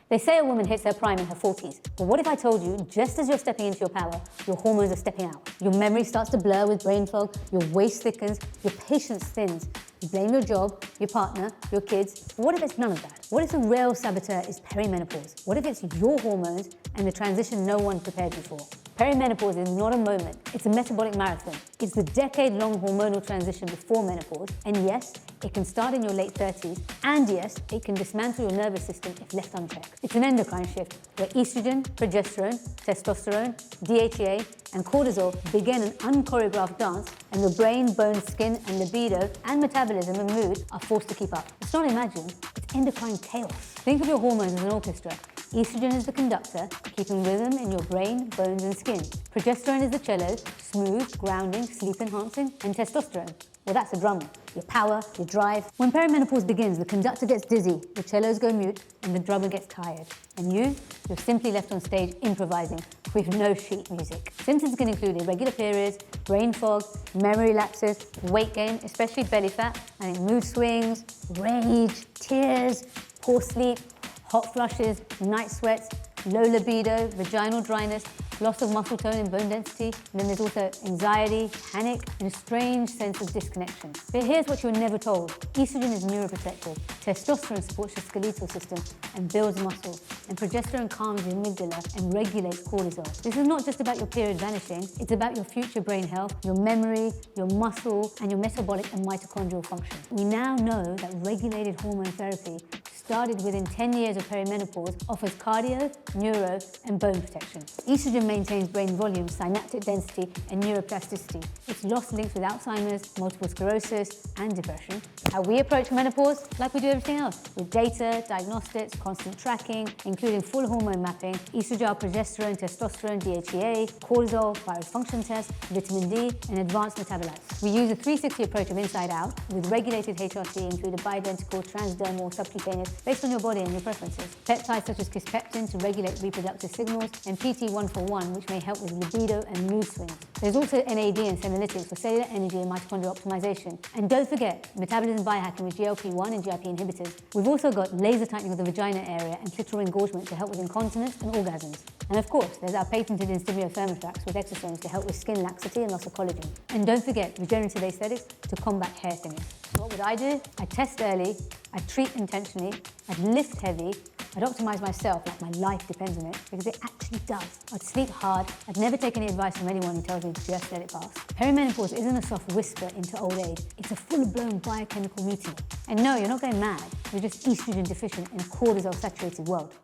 They say a woman hits her prime in her 40s, but what if I told you just as you're stepping into your power, your hormones are stepping out? Your memory starts to blur with brain fog, your waist thickens, your patience thins. You blame your job, your partner, your kids, but what if it's none of that? What if the real saboteur is perimenopause? What if it's your hormones and the transition no one prepared you for? Perimenopause is not a moment, it's a metabolic marathon. It's the decade-long hormonal transition before menopause, and yes, it can start in your late 30s, and yes, it can dismantle your nervous system if left unchecked. It's an endocrine shift where estrogen, progesterone, testosterone, DHEA, and cortisol begin an unchoreographed dance, and your brain, bones, skin, and libido, and metabolism and mood are forced to keep up. It's not imagined, it's endocrine chaos. Think of your hormones as an orchestra. Estrogen is the conductor, keeping rhythm in your brain, bones, and skin. Progesterone is the cello, smooth, grounding, sleep-enhancing, and testosterone, well, that's the drummer, your power, your drive. When perimenopause begins, the conductor gets dizzy, the cellos go mute, and the drummer gets tired. And you're simply left on stage improvising with no sheet music. Symptoms can include irregular periods, brain fog, memory lapses, weight gain, especially belly fat, and mood swings, rage, tears, poor sleep, hot flushes, night sweats, low libido, vaginal dryness, loss of muscle tone and bone density, and then there's also anxiety, panic, and a strange sense of disconnection. But here's what you were never told. Estrogen is neuroprotective. Testosterone supports your skeletal system and builds muscle, and progesterone calms the amygdala and regulates cortisol. This is not just about your period vanishing, it's about your future brain health, your memory, your muscle, and your metabolic and mitochondrial function. We now know that regulated hormone therapy started within 10 years of perimenopause offers cardio, neuro, and bone protection. Estrogen maintains brain volume, synaptic density, and neuroplasticity. It's lost links with Alzheimer's, multiple sclerosis, and depression. How we approach menopause, like we do everything else, with data, diagnostics, constant tracking, including full hormone mapping, estrogen, progesterone, testosterone, DHEA, cortisol, thyroid function tests, vitamin D, and advanced metabolites. We use a 360 approach of inside out, with regulated HRT included bioidentical, transdermal, subcutaneous, based on your body and your preferences. Peptides such as kisspeptin to regulate reproductive signals, and PT141, which may help with libido and mood swings. There's also NAD and senolytics for cellular energy and mitochondrial optimization. And don't forget, metabolism biohacking with GLP-1 and GIP inhibitors. We've also got laser tightening of the vagina area and clitoral engorgement to help with incontinence and orgasms. And of course, there's our patented Instimio Thermothrax with exosomes to help with skin laxity and loss of collagen. And don't forget, regenerative aesthetics to combat hair thinning. So what would I do? I'd test early, I'd treat intentionally, I'd lift heavy, I'd optimize myself like my life depends on it, because it actually does. I'd sleep hard, I'd never take any advice from anyone who tells me to just let it pass. Perimenopause isn't a soft whisper into old age, it's a full-blown biochemical mutiny. And no, you're not going mad, you're just estrogen deficient in a cortisol-saturated world.